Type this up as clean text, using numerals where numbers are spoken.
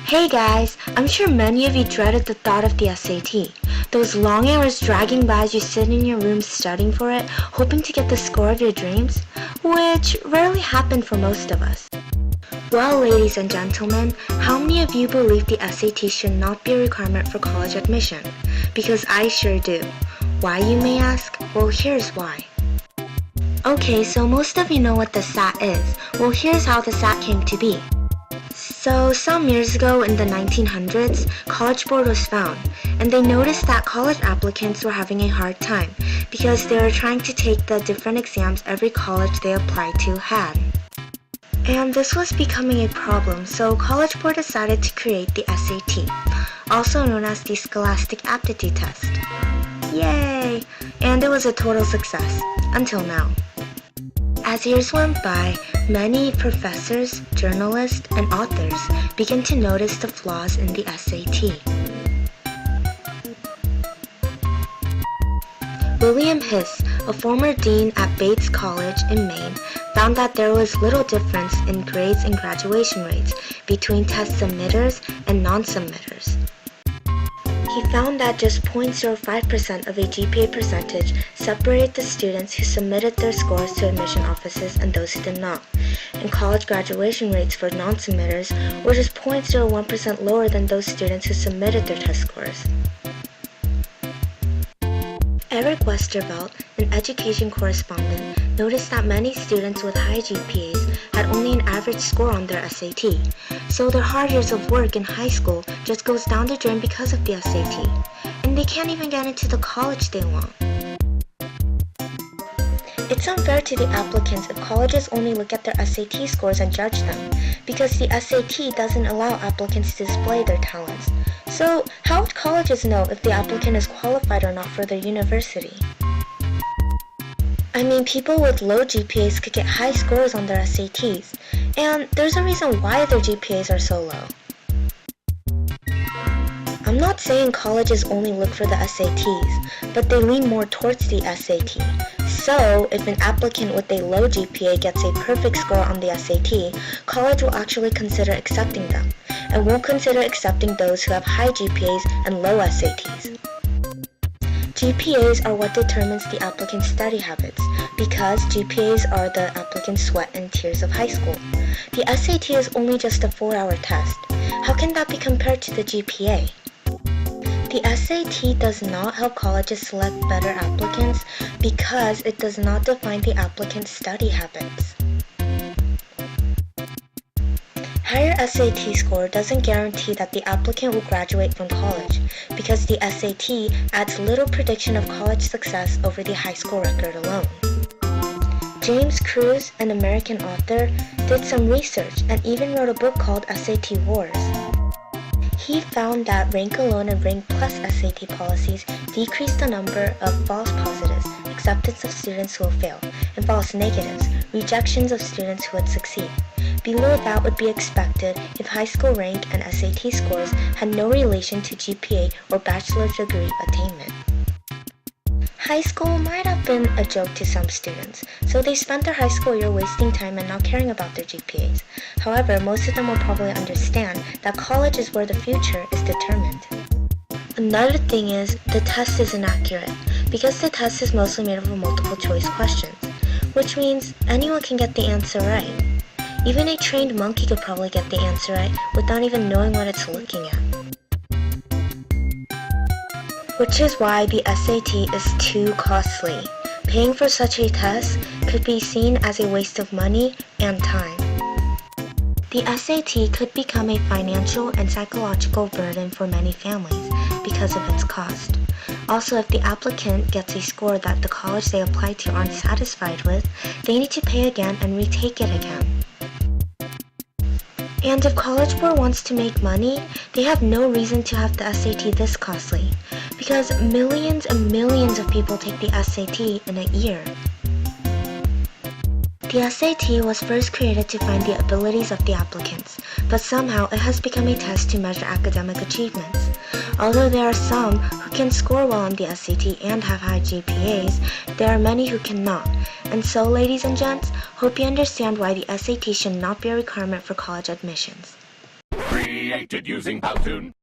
Hey guys, I'm sure many of you dreaded the thought of the SAT. Those long hours dragging by as you sit in your room studying for it, hoping to get the score of your dreams, which rarely happened for most of us. Well, ladies and gentlemen, how many of you believe the SAT should not be a requirement for college admission? Because I sure do. Why, you may ask? Well, here's why. Okay, so most of you know what the SAT is. Well, here's how the SAT came to be. So some years ago in the 1900s, College Board was found, and they noticed that college applicants were having a hard time because they were trying to take the different exams every college they applied to had. And this was becoming a problem, so College Board decided to create the SAT, also known as the Scholastic Aptitude Test. Yay! And it was a total success, until now. As years went by, many professors, journalists, and authors began to notice the flaws in the SAT. William Hiss, a former dean at Bates College in Maine, found that there was little difference in grades and graduation rates between test submitters and non-submitters. He found that just 0.05% of a GPA percentage separated the students who submitted their scores to admission offices and those who did not, and college graduation rates for non-submitters were just 0.01% lower than those students who submitted their test scores. Eric Westervelt, an education correspondent, noticed that many students with high GPAs had only an average score on their SAT, so their hard years of work in high school just goes down the drain because of the SAT, and they can't even get into the college they want. It's unfair to the applicants if colleges only look at their SAT scores and judge them, because the SAT doesn't allow applicants to display their talents. So, how would colleges know if the applicant is qualified or not for their university? I mean, people with low GPAs could get high scores on their SATs, and there's a reason why their GPAs are so low. I'm not saying colleges only look for the SATs, but they lean more towards the SAT. So, if an applicant with a low GPA gets a perfect score on the SAT, college will actually consider accepting them, and won't consider accepting those who have high GPAs and low SATs. GPAs are what determines the applicant's study habits, because GPAs are the applicant's sweat and tears of high school. The SAT is only just a 4-hour test. How can that be compared to the GPA? The SAT does not help colleges select better applicants because it does not define the applicant's study habits. Higher SAT score doesn't guarantee that the applicant will graduate from college because the SAT adds little prediction of college success over the high school record alone. James Cruz, an American author, did some research and even wrote a book called SAT Wars. He found that rank alone and rank plus SAT policies decrease the number of false positives, acceptance of students who will fail, and false negatives, rejections of students who would succeed. Below that would be expected if high school rank and SAT scores had no relation to GPA or bachelor's degree attainment. High school might have been a joke to some students, so they spent their high school year wasting time and not caring about their GPAs. However, most of them will probably understand that college is where the future is determined. Another thing is, the test is inaccurate, because the test is mostly made up of multiple choice questions, which means anyone can get the answer right. Even a trained monkey could probably get the answer right without even knowing what it's looking at. Which is why the SAT is too costly. Paying for such a test could be seen as a waste of money and time. The SAT could become a financial and psychological burden for many families because of its cost. Also, if the applicant gets a score that the college they apply to aren't satisfied with, they need to pay again and retake it again. And if College Board wants to make money, they have no reason to have the SAT this costly, because millions and millions of people take the SAT in a year. The SAT was first created to find the abilities of the applicants, but somehow it has become a test to measure academic achievements. Although there are some who can score well on the SAT and have high GPAs, there are many who cannot. And so, ladies and gents, hope you understand why the SAT should not be a requirement for college admissions. created using Powtoon.